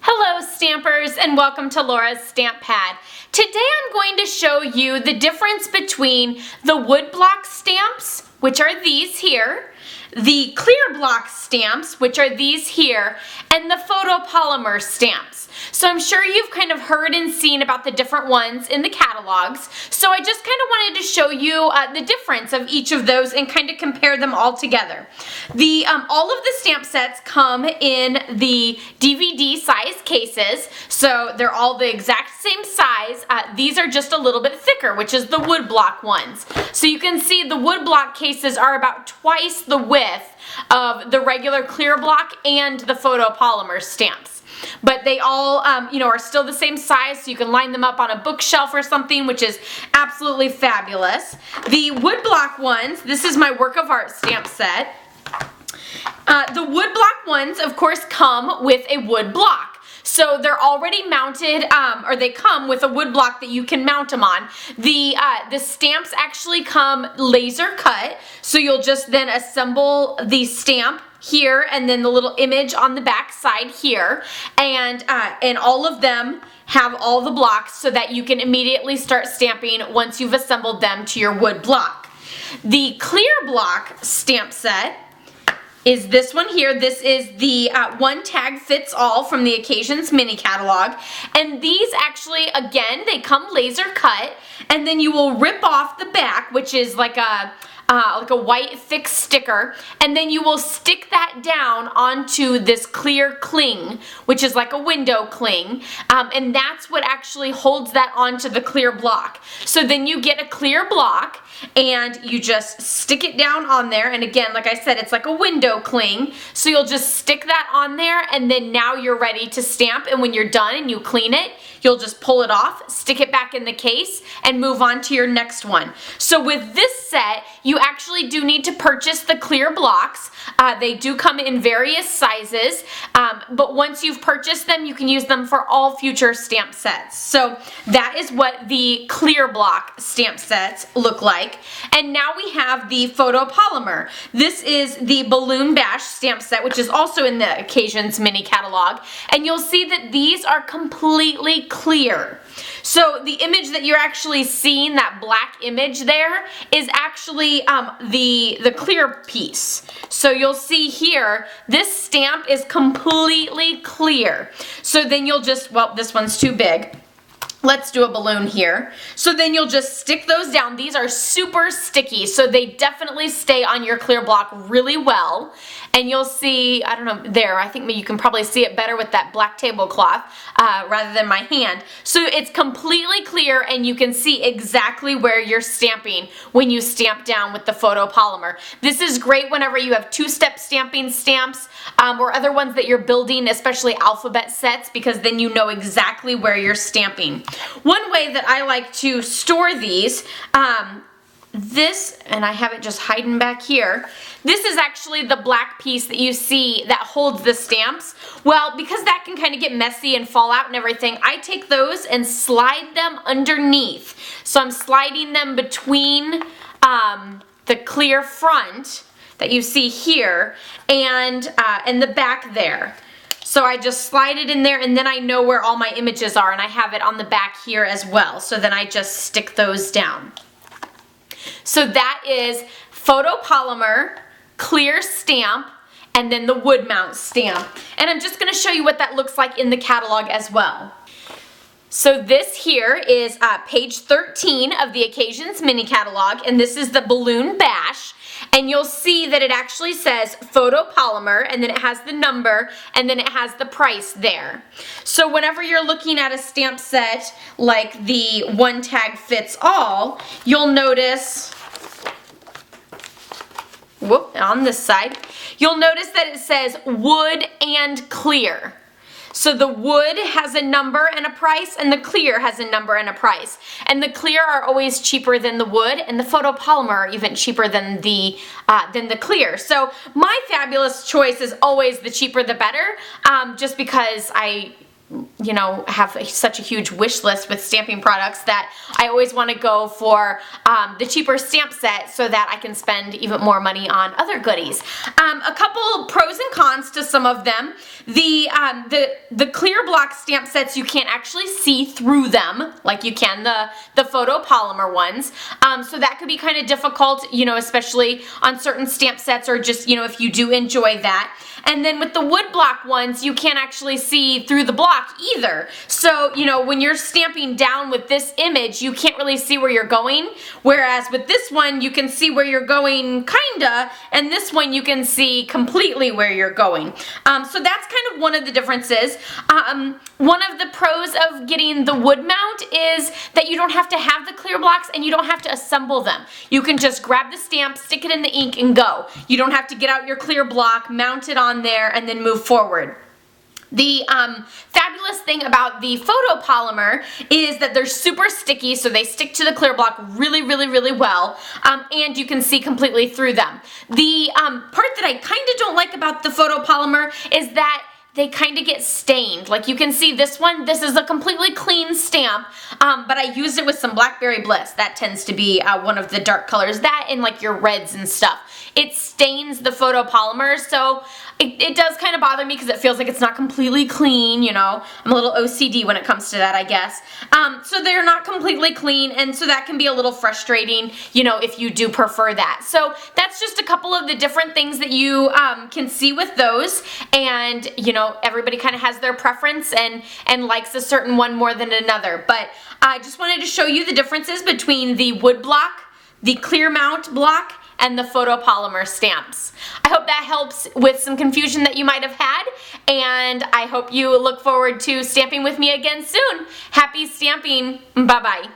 Hello Stampers and welcome to Laura's Stamp Pad. Today I'm going to show you the difference between the wood block stamps, which are these here, the clear block stamps, which are these here, and the photopolymer stamps. So I'm sure you've kind of heard and seen about the different ones in the catalogs. So I just kind of wanted to show you the difference of each of those and kind of compare them all together. All of the stamp sets come in the DVD size cases, so they're all the exact same size. These are just a little bit thicker, which is the wood block ones. So you can see the wood block cases are about twice the width of the regular clear block and the photopolymer stamps. But they all, are still the same size, so you can line them up on a bookshelf or something, which is absolutely fabulous. The wood block ones, this is my work of art stamp set. The wood block ones, of course, come with a wood block. So they're already mounted, or they come with a wood block that you can mount them on. The stamps actually come laser cut, so you'll just then assemble the stamp here and then the little image on the back side here, and all of them have all the blocks so that you can immediately start stamping once you've assembled them to your wood block. The clear block stamp set is this one here. This is the one tag fits all from the Occasions mini catalog, and these actually, again, they come laser cut, and then you will rip off the back, which is like a white thick sticker, and then you will stick that down onto this clear cling, which is like a window cling, and that's what actually holds that onto the clear block. So then you get a clear block and you just stick it down on there, and again, like I said, it's like a window cling, so you'll just stick that on there, and then now you're ready to stamp, and when you're done and you clean it, you'll just pull it off, stick it back in the case, and move on to your next one. So with this set, you actually do need to purchase the clear blocks. They do come in various sizes, but once you've purchased them, you can use them for all future stamp sets. So that is what the clear block stamp sets look like. And now we have the photopolymer. This is the Balloon Bash stamp set, which is also in the Occasions mini catalog, and you'll see that these are completely clear. So the image that you're actually seeing, that black image there, is actually the clear piece. So you'll see here, this stamp is completely clear. So then you'll just, well, this one's too big. Let's do a balloon here. So then you'll just stick those down. These are super sticky, so they definitely stay on your clear block really well. And you'll see, I don't know, there, I think you can probably see it better with that black tablecloth rather than my hand. So it's completely clear, and you can see exactly where you're stamping when you stamp down with the photopolymer. This is great whenever you have two-step stamping stamps or other ones that you're building, especially alphabet sets, because then you know exactly where you're stamping. One way that I like to store these, this, and I have it just hiding back here, this is actually the black piece that you see that holds the stamps. Well, because that can kind of get messy and fall out and everything, I take those and slide them underneath. So I'm sliding them between the clear front that you see here and the back there. So I just slide it in there, and then I know where all my images are, and I have it on the back here as well. So then I just stick those down. So that is photopolymer, clear stamp, and then the wood mount stamp. And I'm just going to show you what that looks like in the catalog as well. So this here is page 13 of the Occasions mini catalog, and this is the Balloon Bash. And you'll see that it actually says photopolymer, and then it has the number, and then it has the price there. So whenever you're looking at a stamp set like the one tag fits all, you'll notice, whoop, on this side, you'll notice that it says wood and clear. So the wood has a number and a price, and the clear has a number and a price. And the clear are always cheaper than the wood, and the photopolymer are even cheaper than the clear. So my fabulous choice is always the cheaper the better, just because I you know, have such a huge wish list with stamping products that I always want to go for the cheaper stamp set so that I can spend even more money on other goodies. A couple pros and cons to some of them. The clear block stamp sets, you can't actually see through them like you can the photopolymer ones. So that could be kind of difficult, you know, especially on certain stamp sets, or just, you know, if you do enjoy that. And then with the wood block ones, you can't actually see through the block either. So, you know, when you're stamping down with this image, you can't really see where you're going. Whereas with this one, you can see where you're going, kinda, and this one you can see completely where you're going. So that's kind of one of the differences. One of the pros of getting the wood mount is that you don't have to have the clear blocks and you don't have to assemble them. You can just grab the stamp, stick it in the ink, and go. You don't have to get out your clear block, mount it on there, and then move forward. The fabulous thing about the photopolymer is that they're super sticky, so they stick to the clear block really, really, really well, and you can see completely through them. The part that I kind of don't like about the photopolymer is that they kind of get stained. Like you can see this one, this is a completely clean stamp, but I used it with some Blackberry Bliss. That tends to be one of the dark colors. That and like your reds and stuff. It stains the photopolymer, so it does kind of bother me because it feels like it's not completely clean, you know. I'm a little OCD when it comes to that, I guess. So they're not completely clean, and so that can be a little frustrating, you know, if you do prefer that. So that's just a couple of the different things that you can see with those, and, you know, everybody kind of has their preference and likes a certain one more than another. But I just wanted to show you the differences between the wood block, the clear mount block, and the photopolymer stamps. I hope that helps with some confusion that you might have had, and I hope you look forward to stamping with me again soon. Happy stamping. Bye-bye.